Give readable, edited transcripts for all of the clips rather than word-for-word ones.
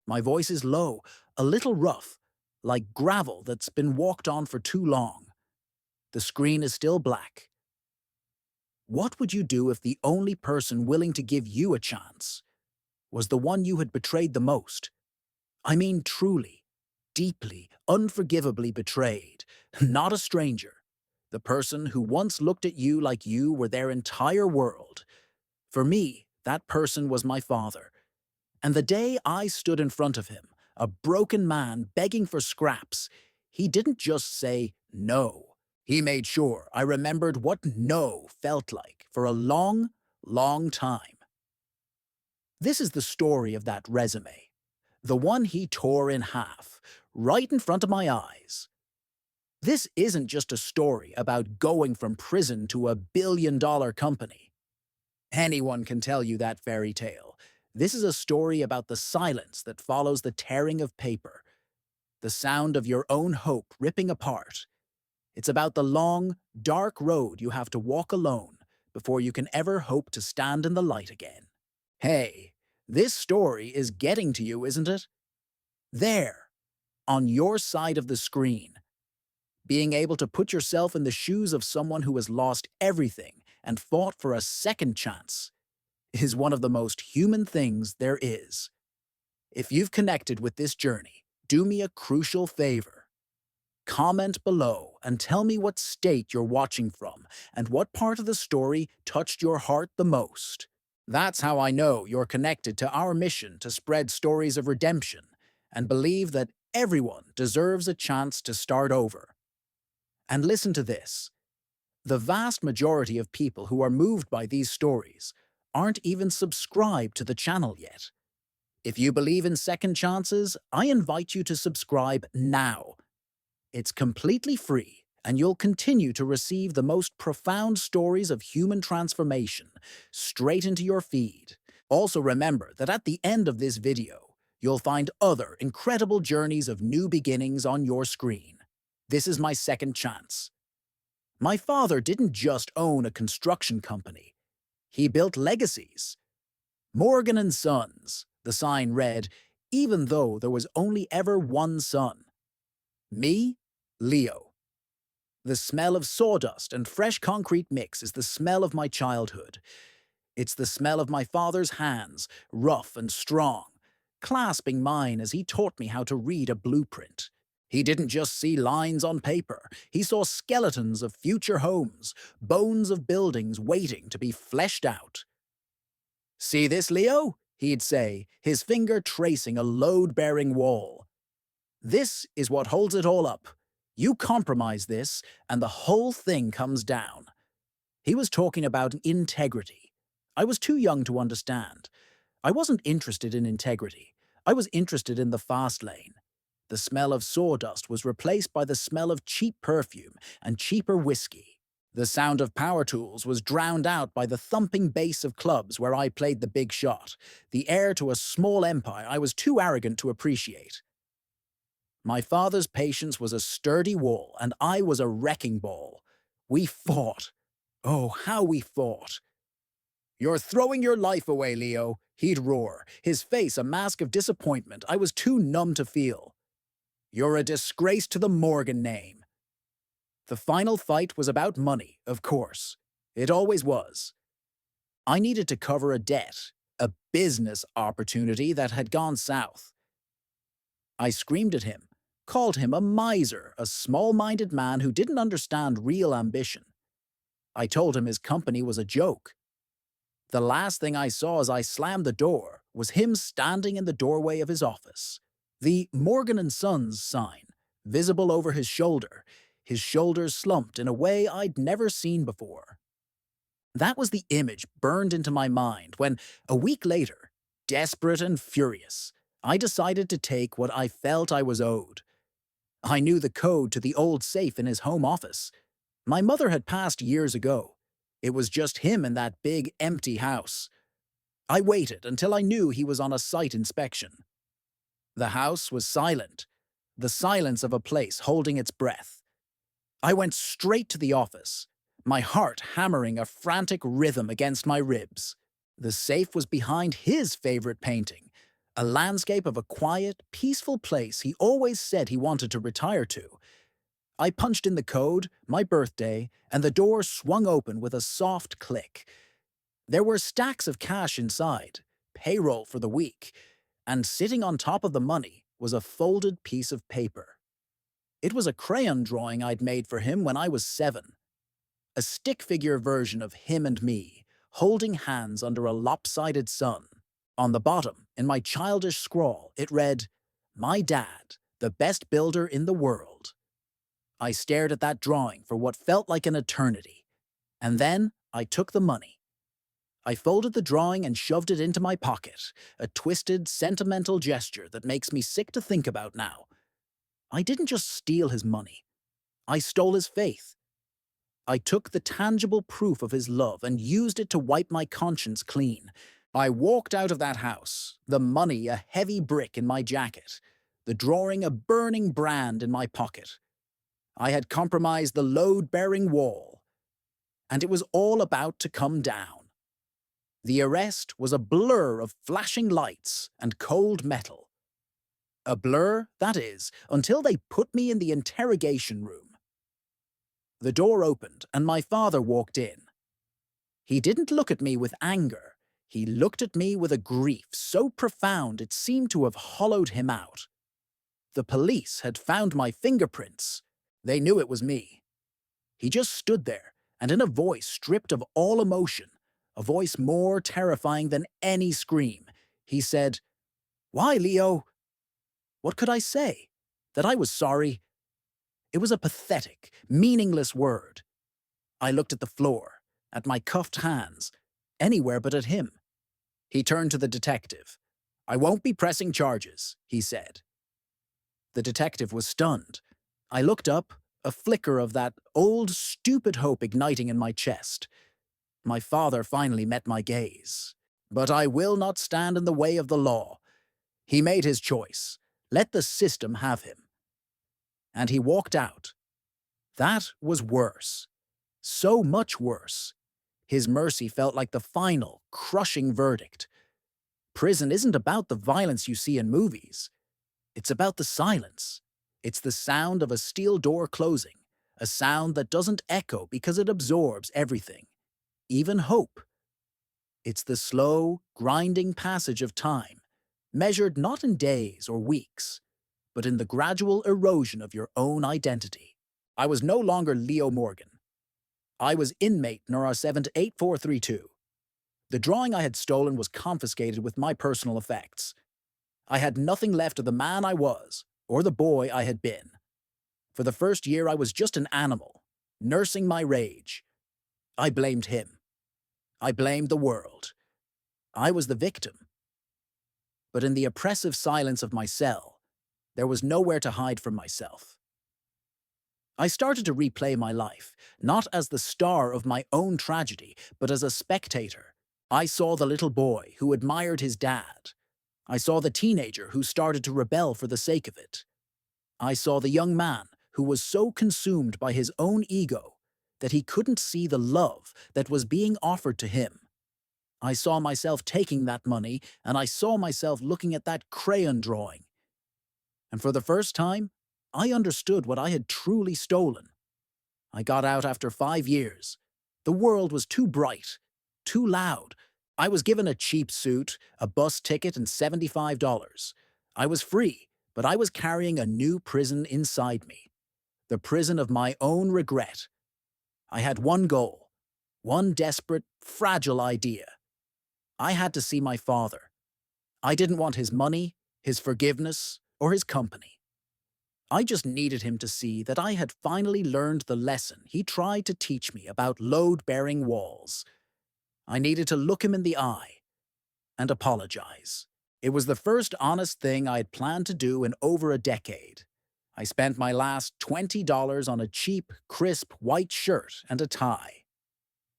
My voice is low, a little rough, like gravel that's been walked on for too long. The screen is still black. What would you do if the only person willing to give you a chance was the one you had betrayed the most? I mean truly, deeply, unforgivably betrayed, not a stranger. The person who once looked at you like you were their entire world. For me, that person was my father. And the day I stood in front of him, a broken man begging for scraps, he didn't just say no. He made sure I remembered what no felt like for a long, long time. This is the story of that resume. The one he tore in half, right in front of my eyes. This isn't just a story about going from prison to a billion-dollar company. Anyone can tell you that fairy tale. This is a story about the silence that follows the tearing of paper, the sound of your own hope ripping apart. It's about the long, dark road you have to walk alone before you can ever hope to stand in the light again. Hey, this story is getting to you, isn't it? There, on your side of the screen, being able to put yourself in the shoes of someone who has lost everything and fought for a second chance is one of the most human things there is. If you've connected with this journey, do me a crucial favor. Comment below and tell me what state you're watching from and what part of the story touched your heart the most. That's how I know you're connected to our mission to spread stories of redemption and believe that everyone deserves a chance to start over. And listen to this. The vast majority of people who are moved by these stories aren't even subscribed to the channel yet. If you believe in second chances, I invite you to subscribe now. It's completely free, and you'll continue to receive the most profound stories of human transformation straight into your feed. Also remember that at the end of this video, you'll find other incredible journeys of new beginnings on your screen. This is my second chance. My father didn't just own a construction company. He built legacies. Morgan and Sons, the sign read, even though there was only ever one son. Me, Leo. The smell of sawdust and fresh concrete mix is the smell of my childhood. It's the smell of my father's hands, rough and strong, clasping mine as he taught me how to read a blueprint. He didn't just see lines on paper. He saw skeletons of future homes, bones of buildings waiting to be fleshed out. "See this, Leo?" he'd say, his finger tracing a load-bearing wall. "This is what holds it all up. You compromise this, and the whole thing comes down." He was talking about integrity. I was too young to understand. I wasn't interested in integrity. I was interested in the fast lane. The smell of sawdust was replaced by the smell of cheap perfume and cheaper whiskey. The sound of power tools was drowned out by the thumping bass of clubs where I played the big shot, the heir to a small empire I was too arrogant to appreciate. My father's patience was a sturdy wall, and I was a wrecking ball. We fought. Oh, how we fought. "You're throwing your life away, Leo," he'd roar, his face a mask of disappointment I was too numb to feel. "You're a disgrace to the Morgan name." The final fight was about money, of course. It always was. I needed to cover a debt, a business opportunity that had gone south. I screamed at him, called him a miser, a small-minded man who didn't understand real ambition. I told him his company was a joke. The last thing I saw as I slammed the door was him standing in the doorway of his office. The Morgan and Sons sign, visible over his shoulders slumped in a way I'd never seen before. That was the image burned into my mind when, a week later, desperate and furious, I decided to take what I felt I was owed. I knew the code to the old safe in his home office. My mother had passed years ago. It was just him in that big, empty house. I waited until I knew he was on a site inspection. The house was silent, the silence of a place holding its breath. I went straight to the office, my heart hammering a frantic rhythm against my ribs. The safe was behind his favorite painting, a landscape of a quiet, peaceful place he always said he wanted to retire to. I punched in the code, my birthday, and the door swung open with a soft click. There were stacks of cash inside, payroll for the week, and sitting on top of the money was a folded piece of paper. It was a crayon drawing I'd made for him when I was 7, a stick figure version of him and me, holding hands under a lopsided sun. On the bottom, in my childish scrawl, it read, "My dad, the best builder in the world." I stared at that drawing for what felt like an eternity, and then I took the money. I folded the drawing and shoved it into my pocket, a twisted, sentimental gesture that makes me sick to think about now. I didn't just steal his money. I stole his faith. I took the tangible proof of his love and used it to wipe my conscience clean. I walked out of that house, the money a heavy brick in my jacket, the drawing a burning brand in my pocket. I had compromised the load-bearing wall, and it was all about to come down. The arrest was a blur of flashing lights and cold metal. A blur, that is, until they put me in the interrogation room. The door opened and my father walked in. He didn't look at me with anger. He looked at me with a grief so profound it seemed to have hollowed him out. The police had found my fingerprints. They knew it was me. He just stood there, and in a voice stripped of all emotion, a voice more terrifying than any scream, he said, "Why, Leo?" What could I say? That I was sorry? It was a pathetic, meaningless word. I looked at the floor, at my cuffed hands, anywhere but at him. He turned to the detective. "I won't be pressing charges," he said. The detective was stunned. I looked up, a flicker of that old, stupid hope igniting in my chest. My father finally met my gaze. "But I will not stand in the way of the law. He made his choice. Let the system have him." And he walked out. That was worse. So much worse. His mercy felt like the final, crushing verdict. Prison isn't about the violence you see in movies. It's about the silence. It's the sound of a steel door closing, a sound that doesn't echo because it absorbs everything, even hope. It's the slow, grinding passage of time, measured not in days or weeks, but in the gradual erosion of your own identity. I was no longer Leo Morgan. I was inmate NR 78432. The drawing I had stolen was confiscated with my personal effects. I had nothing left of the man I was, or the boy I had been. For the first year I was just an animal, nursing my rage. I blamed him. I blamed the world. I was the victim. But in the oppressive silence of my cell, there was nowhere to hide from myself. I started to replay my life, not as the star of my own tragedy, but as a spectator. I saw the little boy who admired his dad. I saw the teenager who started to rebel for the sake of it. I saw the young man who was so consumed by his own ego that he couldn't see the love that was being offered to him. I saw myself taking that money, and I saw myself looking at that crayon drawing. And for the first time, I understood what I had truly stolen. I got out after 5 years. The world was too bright, too loud. I was given a cheap suit, a bus ticket, and $75. I was free, but I was carrying a new prison inside me. The prison of my own regret. I had one goal, one desperate, fragile idea. I had to see my father. I didn't want his money, his forgiveness, or his company. I just needed him to see that I had finally learned the lesson he tried to teach me about load-bearing walls. I needed to look him in the eye and apologize. It was the first honest thing I had planned to do in over a decade. I spent my last $20 on a cheap, crisp white shirt and a tie.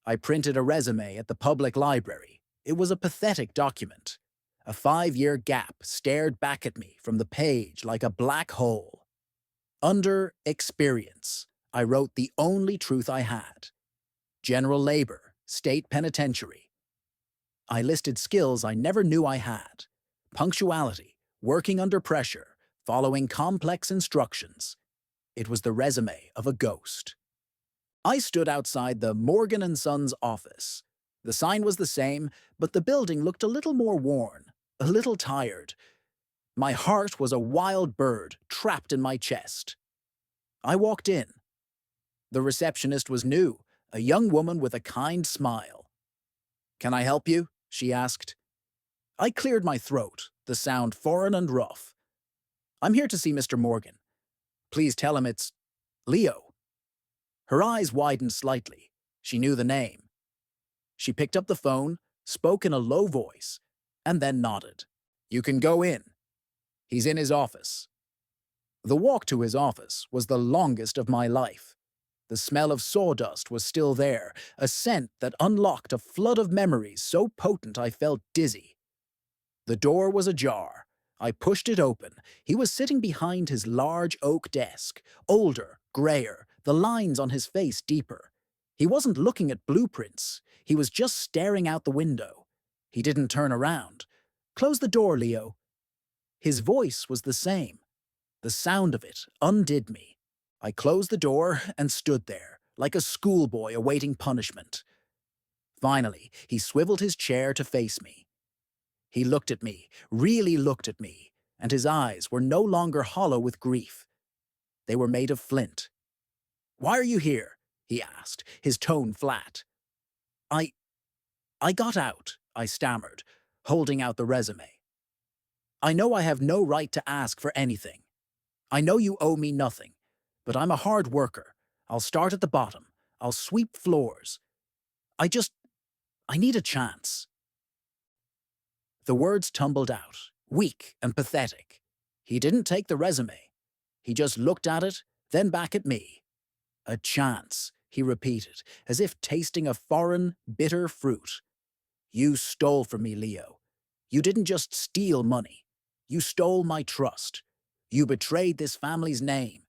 I printed a resume at the public library. It was a pathetic document. A 5-year gap stared back at me from the page like a black hole. Under experience, I wrote the only truth I had. General labor, state penitentiary. I listed skills I never knew I had. Punctuality, working under pressure, following complex instructions. It was the resume of a ghost. I stood outside the Morgan and Sons office. The sign was the same, but the building looked a little more worn, a little tired. My heart was a wild bird trapped in my chest. I walked in. The receptionist was new, a young woman with a kind smile. "Can I help you?" she asked. I cleared my throat, the sound foreign and rough. "I'm here to see Mr. Morgan. Please tell him it's Leo." Her eyes widened slightly. She knew the name. She picked up the phone, spoke in a low voice, and then nodded. "You can go in. He's in his office." The walk to his office was the longest of my life. The smell of sawdust was still there, a scent that unlocked a flood of memories so potent I felt dizzy. The door was ajar. I pushed it open. He was sitting behind his large oak desk, older, grayer, the lines on his face deeper. He wasn't looking at blueprints. He was just staring out the window. He didn't turn around. "Close the door, Leo." His voice was the same. The sound of it undid me. I closed the door and stood there, like a schoolboy awaiting punishment. Finally, he swiveled his chair to face me. He looked at me, really looked at me, and his eyes were no longer hollow with grief. They were made of flint. "Why are you here?" he asked, his tone flat. I got out," I stammered, holding out the resume. "I know I have no right to ask for anything. I know you owe me nothing, but I'm a hard worker. I'll start at the bottom. I'll sweep floors. I need a chance." The words tumbled out, weak and pathetic. He didn't take the resume. He just looked at it, then back at me. "A chance," he repeated, as if tasting a foreign, bitter fruit. "You stole from me, Leo. You didn't just steal money. You stole my trust. You betrayed this family's name.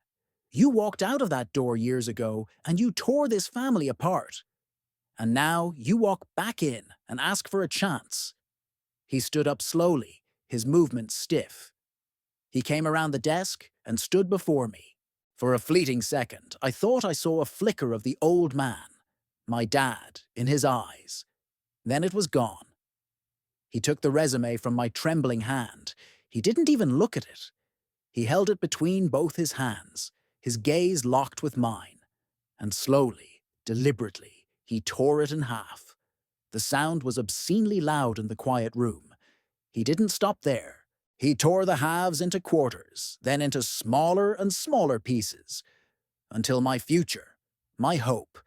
You walked out of that door years ago, and you tore this family apart. And now you walk back in and ask for a chance." He stood up slowly, his movements stiff. He came around the desk and stood before me. For a fleeting second, I thought I saw a flicker of the old man, my dad, in his eyes. Then it was gone. He took the resume from my trembling hand. He didn't even look at it. He held it between both his hands, his gaze locked with mine. And slowly, deliberately, he tore it in half. The sound was obscenely loud in the quiet room. He didn't stop there. He tore the halves into quarters, then into smaller and smaller pieces, until my future, my hope,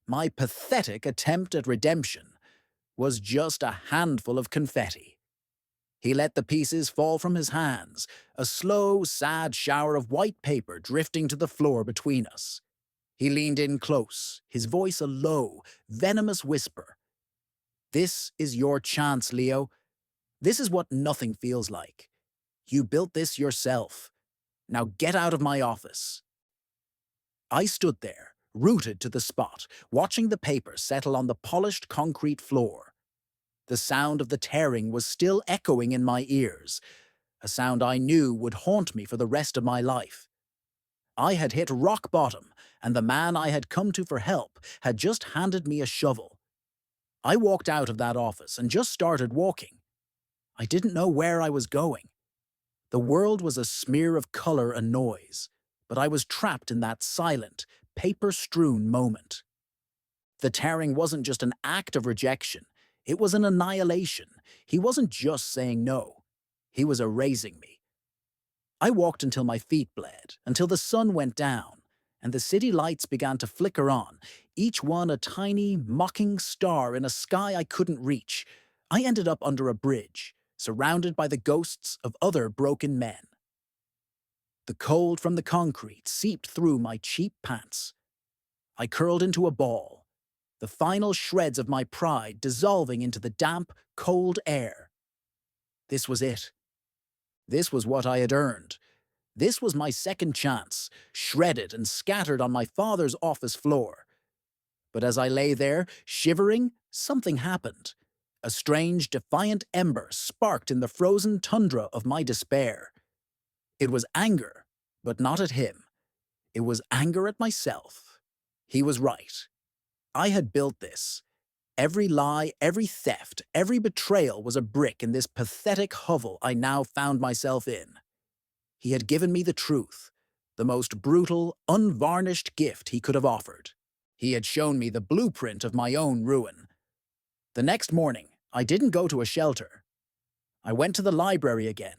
my pathetic attempt at redemption was just a handful of confetti. He let the pieces fall from his hands, a slow, sad shower of white paper drifting to the floor between us. He leaned in close, his voice a low, venomous whisper. "This is your chance, Leo. This is what nothing feels like. You built this yourself. Now get out of my office." I stood there, rooted to the spot, watching the paper settle on the polished concrete floor. The sound of the tearing was still echoing in my ears, a sound I knew would haunt me for the rest of my life. I had hit rock bottom, and the man I had come to for help had just handed me a shovel. I walked out of that office and just started walking. I didn't know where I was going. The world was a smear of color and noise, but I was trapped in that silent, paper-strewn moment. The tearing wasn't just an act of rejection. It was an annihilation. He wasn't just saying no. He was erasing me. I walked until my feet bled, until the sun went down, and the city lights began to flicker on, each one a tiny, mocking star in a sky I couldn't reach. I ended up under a bridge, surrounded by the ghosts of other broken men. The cold from the concrete seeped through my cheap pants. I curled into a ball, the final shreds of my pride dissolving into the damp, cold air. This was it. This was what I had earned. This was my second chance, shredded and scattered on my father's office floor. But as I lay there, shivering, something happened. A strange, defiant ember sparked in the frozen tundra of my despair. It was anger, but not at him. It was anger at myself. He was right. I had built this. Every lie, every theft, every betrayal was a brick in this pathetic hovel I now found myself in. He had given me the truth, the most brutal, unvarnished gift he could have offered. He had shown me the blueprint of my own ruin. The next morning, I didn't go to a shelter. I went to the library again.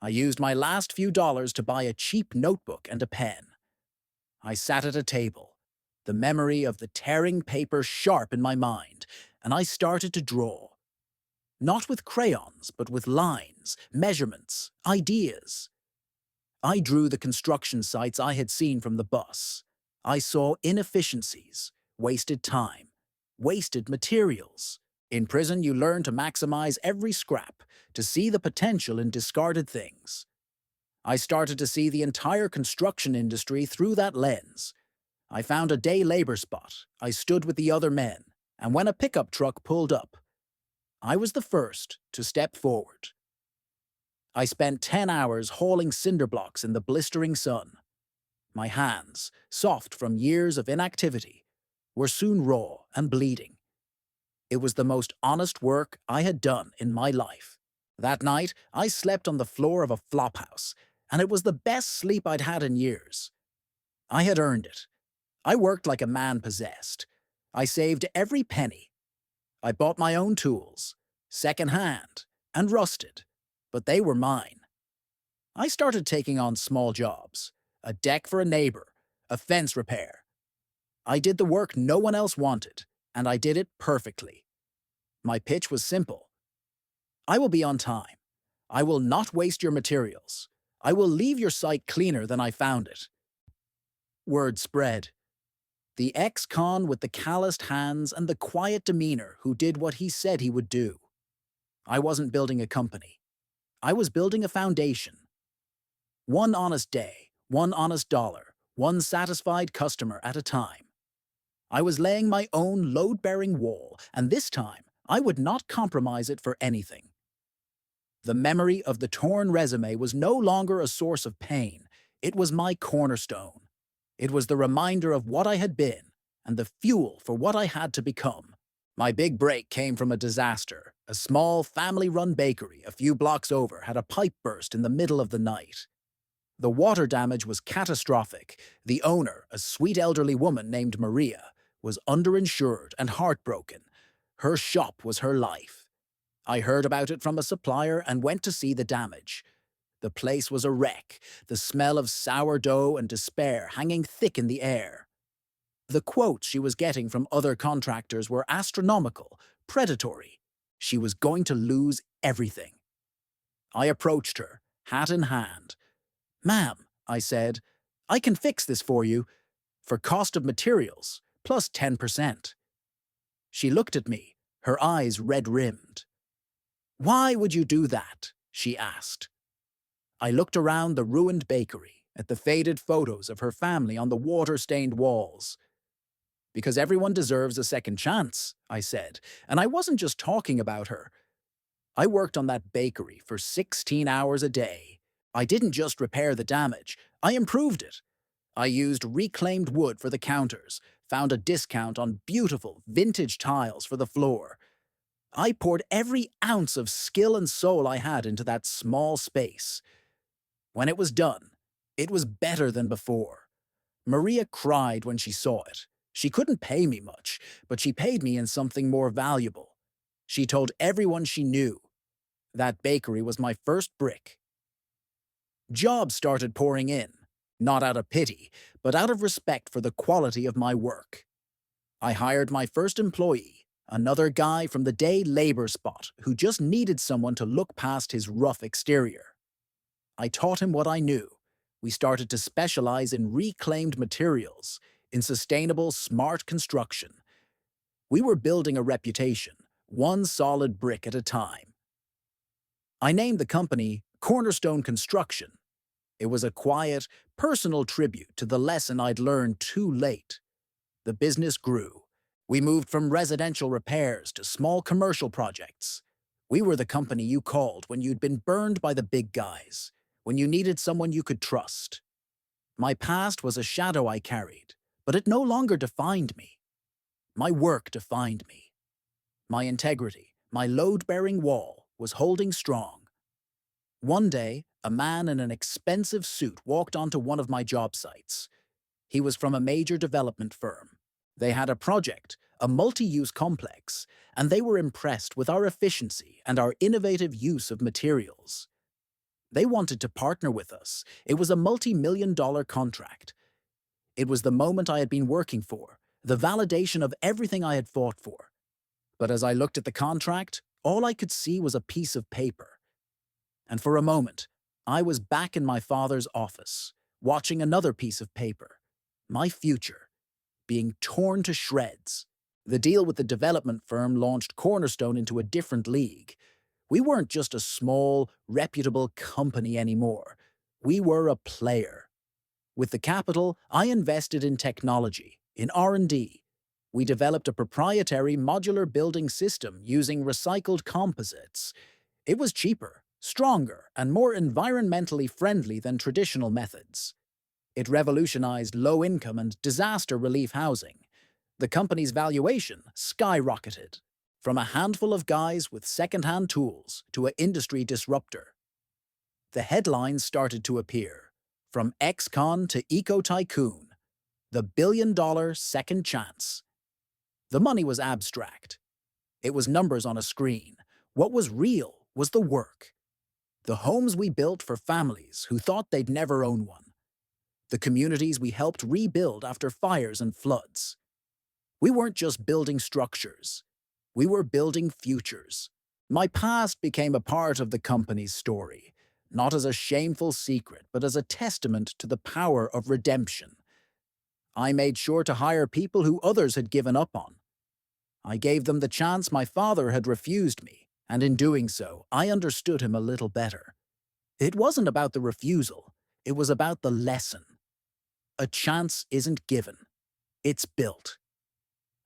I used my last few dollars to buy a cheap notebook and a pen. I sat at a table, the memory of the tearing paper sharp in my mind, and I started to draw. Not with crayons, but with lines, measurements, ideas. I drew the construction sites I had seen from the bus. I saw inefficiencies, wasted time, wasted materials. In prison, you learn to maximize every scrap, to see the potential in discarded things. I started to see the entire construction industry through that lens. I found a day labor spot. I stood with the other men, and when a pickup truck pulled up, I was the first to step forward. I spent 10 hours hauling cinder blocks in the blistering sun. My hands, soft from years of inactivity, were soon raw and bleeding. It was the most honest work I had done in my life. That night, I slept on the floor of a flophouse, and it was the best sleep I'd had in years. I had earned it. I worked like a man possessed. I saved every penny. I bought my own tools, second-hand and rusted, but they were mine. I started taking on small jobs, a deck for a neighbor, a fence repair. I did the work no one else wanted, and I did it perfectly. My pitch was simple. I will be on time. I will not waste your materials. I will leave your site cleaner than I found it. Word spread. The ex-con with the calloused hands and the quiet demeanor who did what he said he would do. I wasn't building a company. I was building a foundation. One honest day, one honest dollar, one satisfied customer at a time. I was laying my own load-bearing wall, and this time I would not compromise it for anything. The memory of the torn resume was no longer a source of pain. It was my cornerstone. It was the reminder of what I had been and the fuel for what I had to become. My big break came from a disaster. A small, family-run bakery a few blocks over had a pipe burst in the middle of the night. The water damage was catastrophic. The owner, a sweet elderly woman named Maria, was underinsured and heartbroken. Her shop was her life. I heard about it from a supplier and went to see the damage. The place was a wreck, the smell of sourdough and despair hanging thick in the air. The quotes she was getting from other contractors were astronomical, predatory. She was going to lose everything. I approached her, hat in hand. "Ma'am," I said, "I can fix this for you, for cost of materials, plus 10%. She looked at me, her eyes red-rimmed. "Why would you do that?" she asked. I looked around the ruined bakery, at the faded photos of her family on the water-stained walls. "Because everyone deserves a second chance," I said, and I wasn't just talking about her. I worked on that bakery for 16 hours a day. I didn't just repair the damage, I improved it. I used reclaimed wood for the counters, found a discount on beautiful, vintage tiles for the floor. I poured every ounce of skill and soul I had into that small space. When it was done, it was better than before. Maria cried when she saw it. She couldn't pay me much, but she paid me in something more valuable. She told everyone she knew. That bakery was my first brick. Jobs started pouring in, not out of pity, but out of respect for the quality of my work. I hired my first employee, another guy from the day labor spot who just needed someone to look past his rough exterior. I taught him what I knew. We started to specialize in reclaimed materials, in sustainable, smart construction. We were building a reputation, one solid brick at a time. I named the company Cornerstone Construction. It was a quiet, personal tribute to the lesson I'd learned too late. The business grew. We moved from residential repairs to small commercial projects. We were the company you called when you'd been burned by the big guys, when you needed someone you could trust. My past was a shadow I carried, but it no longer defined me. My work defined me. My integrity, my load-bearing wall, was holding strong. One day, a man in an expensive suit walked onto one of my job sites. He was from a major development firm. They had a project, a multi-use complex, and they were impressed with our efficiency and our innovative use of materials. They wanted to partner with us. It was a multi-million-dollar contract. It was the moment I had been working for, the validation of everything I had fought for. But as I looked at the contract, all I could see was a piece of paper. And for a moment, I was back in my father's office, watching another piece of paper. My future, being torn to shreds. The deal with the development firm launched Cornerstone into a different league. We weren't just a small, reputable company anymore. We were a player. With the capital, I invested in technology, in R&D. We developed a proprietary modular building system using recycled composites. It was cheaper, stronger, and more environmentally friendly than traditional methods. It revolutionized low-income and disaster relief housing. The company's valuation skyrocketed, from a handful of guys with second-hand tools to an industry disruptor. The headlines started to appear, from ex-con to eco-tycoon, the billion-dollar second chance. The money was abstract. It was numbers on a screen. What was real was the work. The homes we built for families who thought they'd never own one. The communities we helped rebuild after fires and floods. We weren't just building structures. We were building futures. My past became a part of the company's story, not as a shameful secret, but as a testament to the power of redemption. I made sure to hire people who others had given up on. I gave them the chance my father had refused me, and in doing so, I understood him a little better. It wasn't about the refusal, it was about the lesson. A chance isn't given, it's built.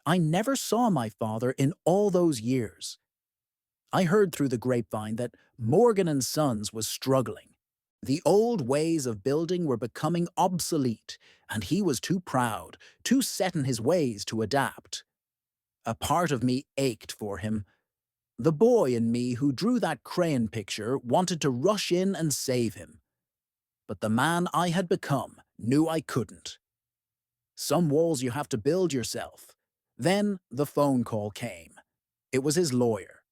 I never saw my father in all those years. I heard through the grapevine that Morgan and Sons was struggling. The old ways of building were becoming obsolete, and he was too proud, too set in his ways to adapt. A part of me ached for him. The boy in me who drew that crayon picture wanted to rush in and save him. But the man I had become knew I couldn't. Some walls you have to build yourself. Then the phone call came. It was his lawyer.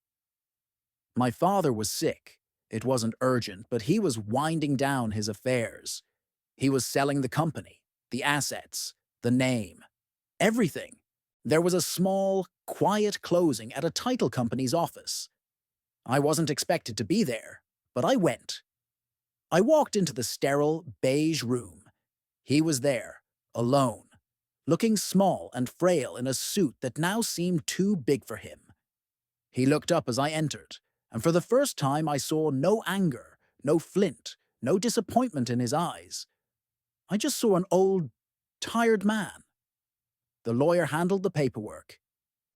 My father was sick. It wasn't urgent, but he was winding down his affairs. He was selling the company, the assets, the name, everything. There was a small, quiet closing at a title company's office. I wasn't expected to be there, but I went. I walked into the sterile, beige room. He was there, alone, looking small and frail in a suit that now seemed too big for him. He looked up as I entered, and for the first time I saw no anger, no flint, no disappointment in his eyes. I just saw an old, tired man. The lawyer handled the paperwork.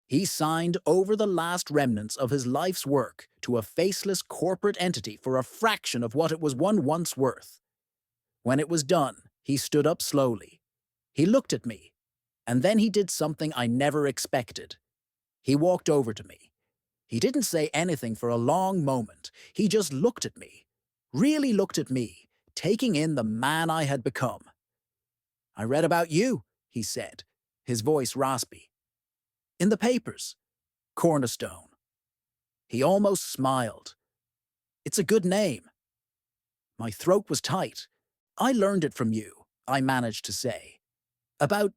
He signed over the last remnants of his life's work to a faceless corporate entity for a fraction of what it was once worth. When it was done, he stood up slowly. He looked at me, and then he did something I never expected. He walked over to me. He didn't say anything for a long moment. He just looked at me, really looked at me, taking in the man I had become. "I read about you," he said, his voice raspy. "In the papers. Cornerstone." He almost smiled. "It's a good name." My throat was tight. "I learned it from you," I managed to say. "About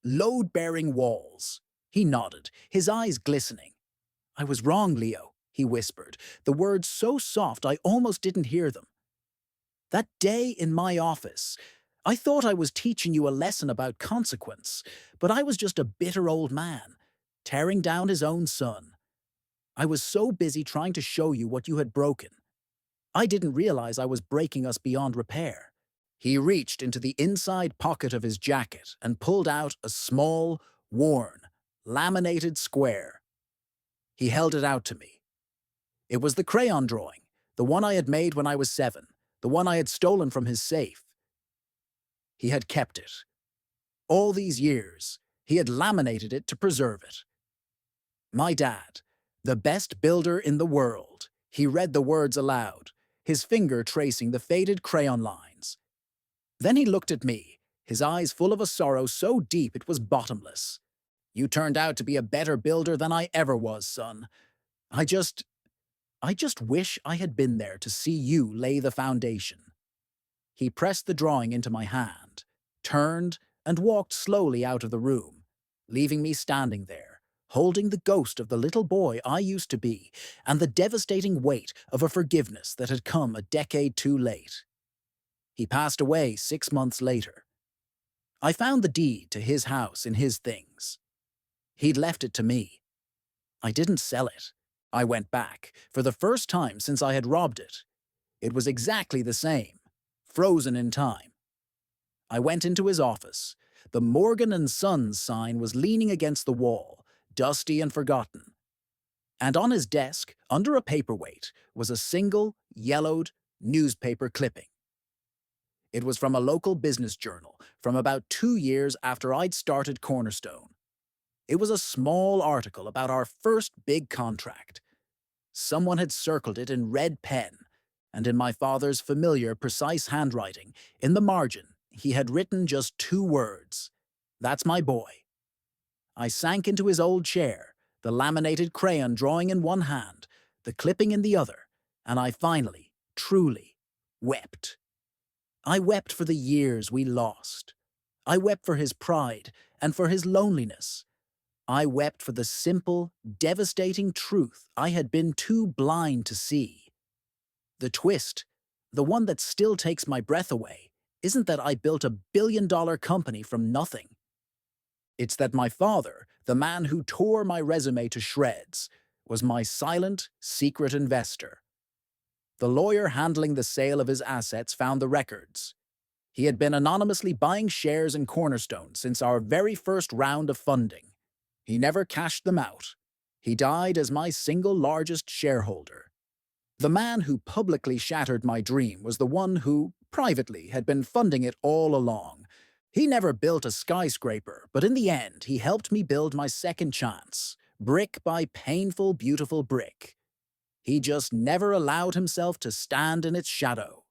load-bearing walls." He nodded, his eyes glistening. "I was wrong, Leo," he whispered, the words so soft I almost didn't hear them. "That day in my office, I thought I was teaching you a lesson about consequence, but I was just a bitter old man, tearing down his own son. I was so busy trying to show you what you had broken. I didn't realize I was breaking us beyond repair." He reached into the inside pocket of his jacket and pulled out a small, worn, laminated square. He held it out to me. It was the crayon drawing, the one I had made when I was 7, the one I had stolen from his safe. He had kept it. All these years, he had laminated it to preserve it. My dad, the best builder in the world, he read the words aloud, his finger tracing the faded crayon lines. Then he looked at me, his eyes full of a sorrow so deep it was bottomless. You turned out to be a better builder than I ever was, son. I just wish I had been there to see you lay the foundation. He pressed the drawing into my hand, turned, and walked slowly out of the room, leaving me standing there, holding the ghost of the little boy I used to be and the devastating weight of a forgiveness that had come a decade too late. He passed away 6 months later. I found the deed to his house in his things. He'd left it to me. I didn't sell it. I went back, for the first time since I had robbed it. It was exactly the same, frozen in time. I went into his office. The Morgan and Sons sign was leaning against the wall, dusty and forgotten. And on his desk, under a paperweight, was a single, yellowed newspaper clipping. It was from a local business journal from about 2 years after I'd started Cornerstone. It was a small article about our first big contract. Someone had circled it in red pen, and in my father's familiar, precise handwriting, in the margin, he had written just 2 words. That's my boy. I sank into his old chair, the laminated crayon drawing in one hand, the clipping in the other, and I finally, truly, wept. I wept for the years we lost. I wept for his pride and for his loneliness. I wept for the simple, devastating truth I had been too blind to see. The twist, the one that still takes my breath away, isn't that I built a billion-dollar company from nothing. It's that my father, the man who tore my resume to shreds, was my silent, secret investor. The lawyer handling the sale of his assets found the records. He had been anonymously buying shares in Cornerstone since our very first round of funding. He never cashed them out. He died as my single largest shareholder. The man who publicly shattered my dream was the one who, privately, had been funding it all along. He never built a skyscraper, but in the end, he helped me build my second chance, brick by painful, beautiful brick. He just never allowed himself to stand in its shadow.